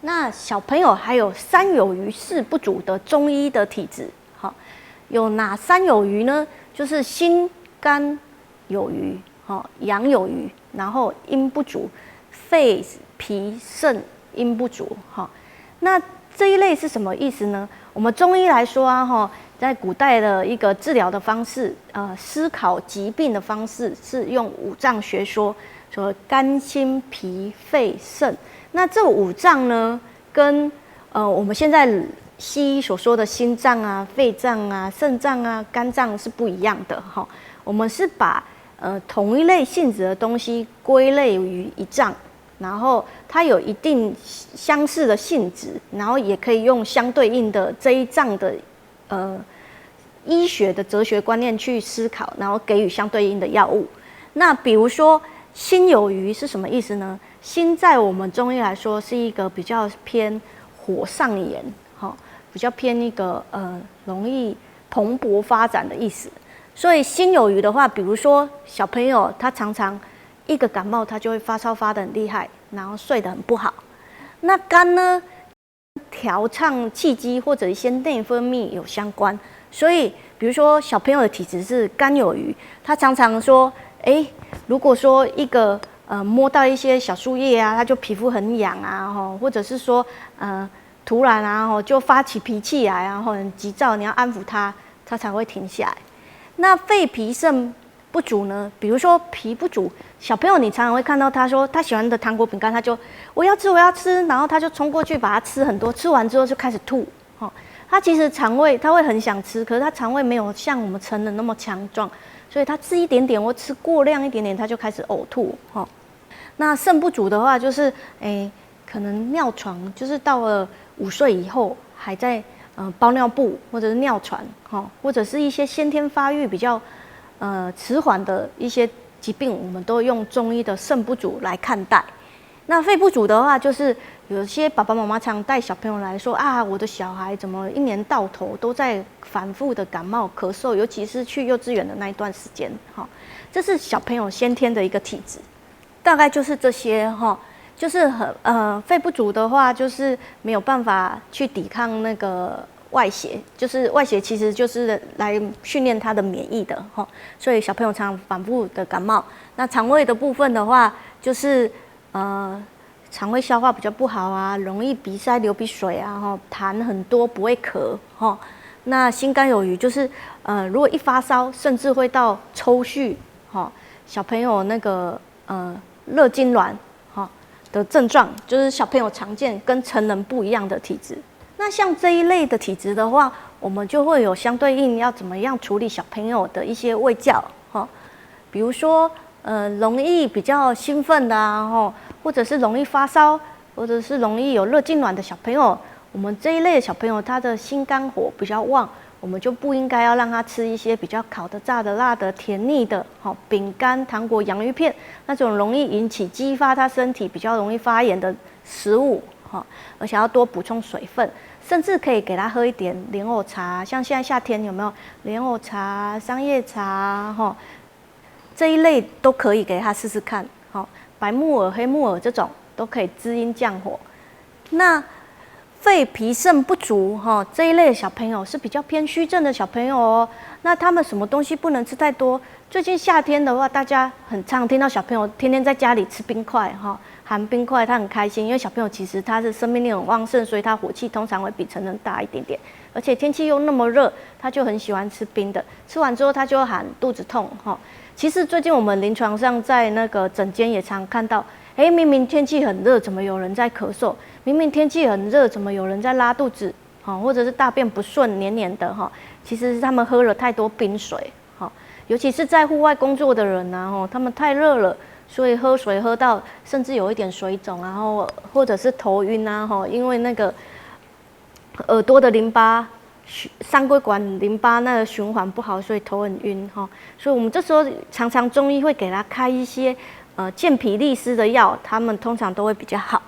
那小朋友还有三有余四不足的中医的体质，好，有哪三有余呢？就是心肝有余，好，阳有余，然后阴不足，肺脾肾阴不足，好，那这一类是什么意思呢？我们中医来说啊，哈，在古代的一个治疗的方式，思考疾病的方式是用五脏学说，说肝心脾肺肾。那这五脏呢，跟我们现在西医所说的心脏啊、肺脏啊、肾脏啊、肝脏是不一样的哈。我们是把同一类性质的东西归类于一脏，然后它有一定相似的性质，然后也可以用相对应的这一脏的医学的哲学观念去思考，然后给予相对应的药物。那比如说心有余是什么意思呢？心在我们中医来说是一个比较偏火上炎，比较偏一个容易蓬勃发展的意思。所以心有余的话，比如说小朋友他常常一个感冒他就会发烧发得很厉害，然后睡得很不好。那肝呢，调畅气机或者一些内分泌有相关。所以比如说小朋友的体质是肝有余，他常常说，如果说一个摸到一些小树叶啊，他就皮肤很痒啊，或者是说突然啊就发起脾气来啊，很急躁，你要安抚他，他才会停下来。那肺脾肾不足呢？比如说脾不足，小朋友你常常会看到他说他喜欢的糖果饼干，他就我要吃，然后他就冲过去把它吃很多，吃完之后就开始吐。他其实肠胃他会很想吃，可是他肠胃没有像我们成人那么强壮，所以他吃一点点或吃过量一点点，他就开始呕吐。那肾不足的话，就是可能尿床，就是到了5岁以后还在包尿布或者是尿床，或者是一些先天发育比较迟缓的一些疾病，我们都用中医的肾不足来看待。那肺不足的话，就是有些爸爸妈妈常带小朋友来说啊，我的小孩怎么一年到头都在反复的感冒咳嗽，尤其是去幼稚园的那一段时间，这是小朋友先天的一个体质，大概就是这些哈。就是肺不足的话，就是没有办法去抵抗那个外邪，就是外邪其实就是来训练他的免疫的哈，所以小朋友常反复的感冒。那肠胃的部分的话，就是肠胃消化比较不好啊，容易鼻塞流鼻水啊，痰很多不会咳哈。那心肝有余，就是如果一发烧，甚至会到抽搐哈，小朋友那个热痉挛的症状，就是小朋友常见跟成人不一样的体质。那像这一类的体质的话，我们就会有相对应要怎么样处理小朋友的一些卫教比如说容易比较兴奋的啊，或者是容易发烧，或者是容易有热痉挛的小朋友，我们这一类的小朋友他的心肝火比较旺，我们就不应该要让他吃一些比较烤的、炸的、辣的、甜腻的，饼干、糖果、洋芋片那种容易引起激发他身体比较容易发炎的食物，而且要多补充水分，甚至可以给他喝一点莲藕茶，像现在夏天有没有莲藕茶、桑叶茶，这一类都可以给他试试看，白木耳、黑木耳这种都可以滋阴降火。那肺脾肾不足这一类的小朋友是比较偏虚症的小朋友哦。那他们什么东西不能吃太多？最近夏天的话，大家很常听到小朋友天天在家里吃冰块含冰块，他很开心，因为小朋友其实他是生命力很旺盛，所以他火气通常会比成人大一点点，而且天气又那么热，他就很喜欢吃冰的。吃完之后他就喊肚子痛其实最近我们临床上在那个诊间也常看到，明明天气很热，怎么有人在咳嗽？明明天气很热，怎么有人在拉肚子？或者是大便不顺、黏黏的其实是他们喝了太多冰水尤其是在户外工作的人他们太热了，所以喝水喝到甚至有一点水肿，然后或者是头晕因为那个耳朵的淋巴。三归管淋巴那个循环不好，所以头很晕所以我们这时候常常中医会给他开一些健脾利湿的药，他们通常都会比较好。